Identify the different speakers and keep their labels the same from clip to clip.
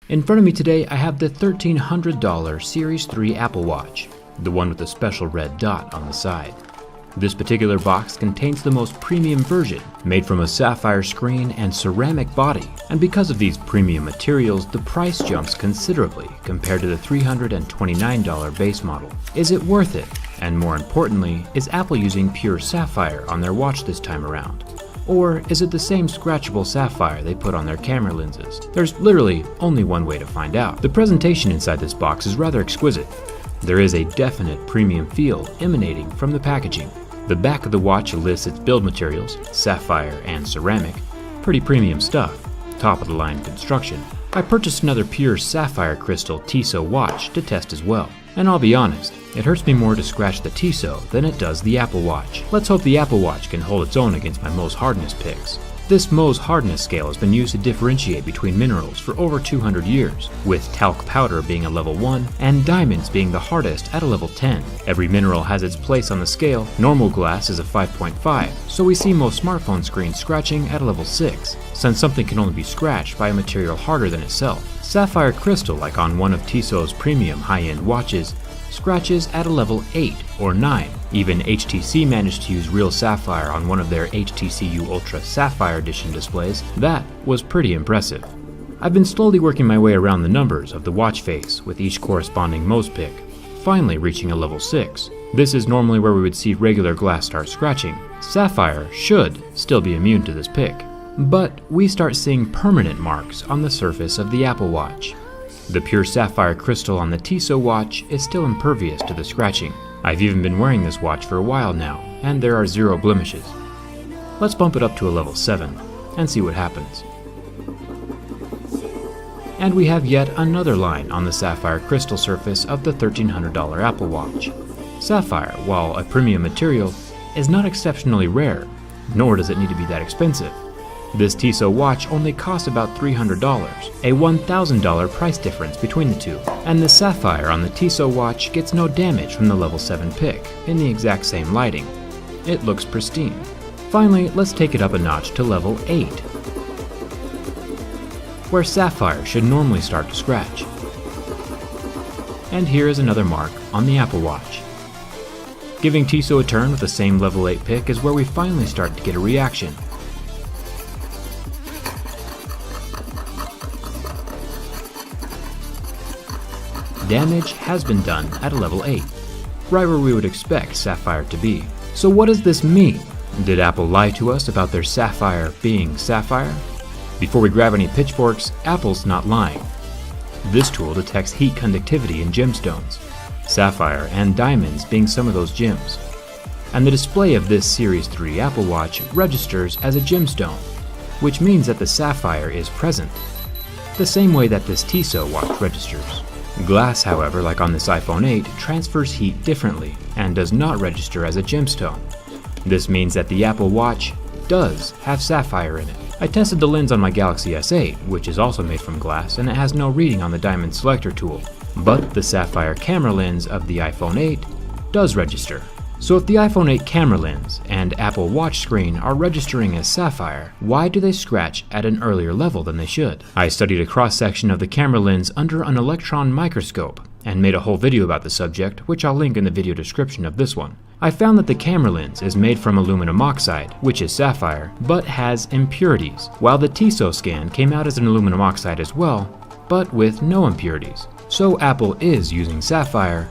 Speaker 1: In front of me today, I have the $1,300 Series 3 Apple Watch, the one with the special red dot on the side. This particular box contains the most premium version, made from a sapphire screen and ceramic body, and because of these premium materials, the price jumps considerably compared to the $329 base model. Is it worth it? And more importantly, is Apple using pure sapphire on their watch this time around? Or is it the same scratchable sapphire they put on their camera lenses? There's literally only one way to find out. The presentation inside this box is rather exquisite. There is a definite premium feel emanating from the packaging. The back of the watch lists its build materials, sapphire and ceramic, pretty premium stuff, top of the line construction. I purchased another pure sapphire crystal Tissot watch to test as well. And I'll be honest, it hurts me more to scratch the Tissot than it does the Apple Watch. Let's hope the Apple Watch can hold its own against my Mohs hardness picks. This Mohs hardness scale has been used to differentiate between minerals for over 200 years, with talc powder being a level 1 and diamonds being the hardest at a level 10. Every mineral has its place on the scale. Normal glass is a 5.5, so we see most smartphone screens scratching at a level 6, since something can only be scratched by a material harder than itself. Sapphire crystal, like on one of Tissot's premium high-end watches, scratches at a level 8 or 9. Even HTC managed to use real sapphire on one of their HTC Ultra Sapphire Edition displays. That was pretty impressive. I've been slowly working my way around the numbers of the watch face with each corresponding Mohs pick, finally reaching a level 6. This is normally where we would see regular glass start scratching. Sapphire should still be immune to this pick, but we start seeing permanent marks on the surface of the Apple Watch. The pure sapphire crystal on the Tissot watch is still impervious to the scratching. I've even been wearing this watch for a while now, and there are 0 blemishes. Let's bump it up to a level 7 and see what happens. And we have yet another line on the sapphire crystal surface of the $1,300 Apple Watch. Sapphire, while a premium material, is not exceptionally rare, nor does it need to be that expensive. This Tissot watch only costs about $300, a $1,000 price difference between the two, and the sapphire on the Tissot watch gets no damage from the level 7 pick, in the exact same lighting. It looks pristine. Finally, let's take it up a notch to level 8, where sapphire should normally start to scratch. And here is another mark on the Apple Watch. Giving Tissot a turn with the same level 8 pick is where we finally start to get a reaction. Damage has been done at a level 8, right where we would expect sapphire to be. So what does this mean? Did Apple lie to us about their sapphire being sapphire? Before we grab any pitchforks, Apple's not lying. This tool detects heat conductivity in gemstones, sapphire and diamonds being some of those gems. And the display of this Series 3 Apple Watch registers as a gemstone, which means that the sapphire is present, the same way that this Tissot watch registers. Glass, however, like on this iPhone 8, transfers heat differently and does not register as a gemstone. This means that the Apple Watch does have sapphire in it. I tested the lens on my Galaxy S8, which is also made from glass, and it has no reading on the diamond selector tool. But the sapphire camera lens of the iPhone 8 does register. So if the iPhone 8 camera lens and Apple Watch screen are registering as sapphire, why do they scratch at an earlier level than they should? I studied a cross-section of the camera lens under an electron microscope and made a whole video about the subject, which I'll link in the video description of this one. I found that the camera lens is made from aluminum oxide, which is sapphire, but has impurities, while the Tissot scan came out as an aluminum oxide as well, but with no impurities. So Apple is using sapphire,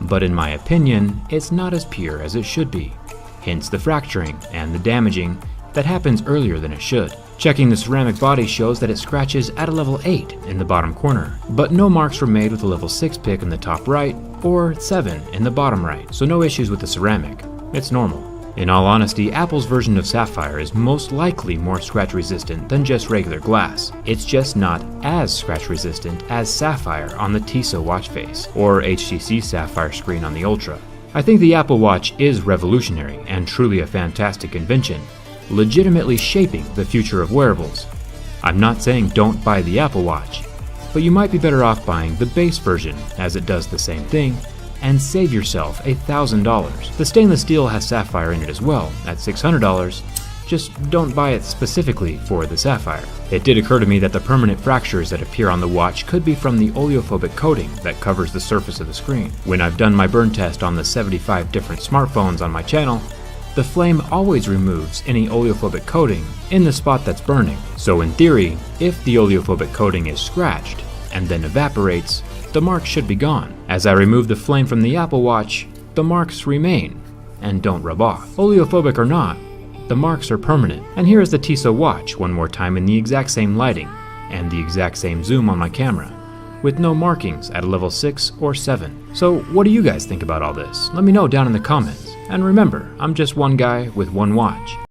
Speaker 1: but in my opinion, it's not as pure as it should be. Hence the fracturing and the damaging that happens earlier than it should. Checking the ceramic body shows that it scratches at a level 8 in the bottom corner, but no marks were made with a level 6 pick in the top right or 7 in the bottom right, so no issues with the ceramic. It's normal. In all honesty, Apple's version of sapphire is most likely more scratch resistant than just regular glass. It's just not as scratch resistant as sapphire on the Tissot watch face or HTC sapphire screen on the Ultra. I think the Apple Watch is revolutionary and truly a fantastic invention, legitimately shaping the future of wearables. I'm not saying don't buy the Apple Watch, but you might be better off buying the base version as it does the same thing and save yourself $1,000. The stainless steel has sapphire in it as well at $600, just don't buy it specifically for the Sapphire. It did occur to me that the permanent fractures that appear on the watch could be from the oleophobic coating that covers the surface of the screen. When I've done my burn test on the 75 different smartphones on my channel, the flame always removes any oleophobic coating in the spot that's burning. So in theory, if the oleophobic coating is scratched and then evaporates, the marks should be gone. As I remove the flame from the Apple Watch, the marks remain and don't rub off. Oleophobic or not, the marks are permanent. And here is the Tissot watch one more time in the exact same lighting and the exact same zoom on my camera, with no markings at a level 6 or 7. So what do you guys think about all this? Let me know down in the comments. And remember, I'm just one guy with one watch.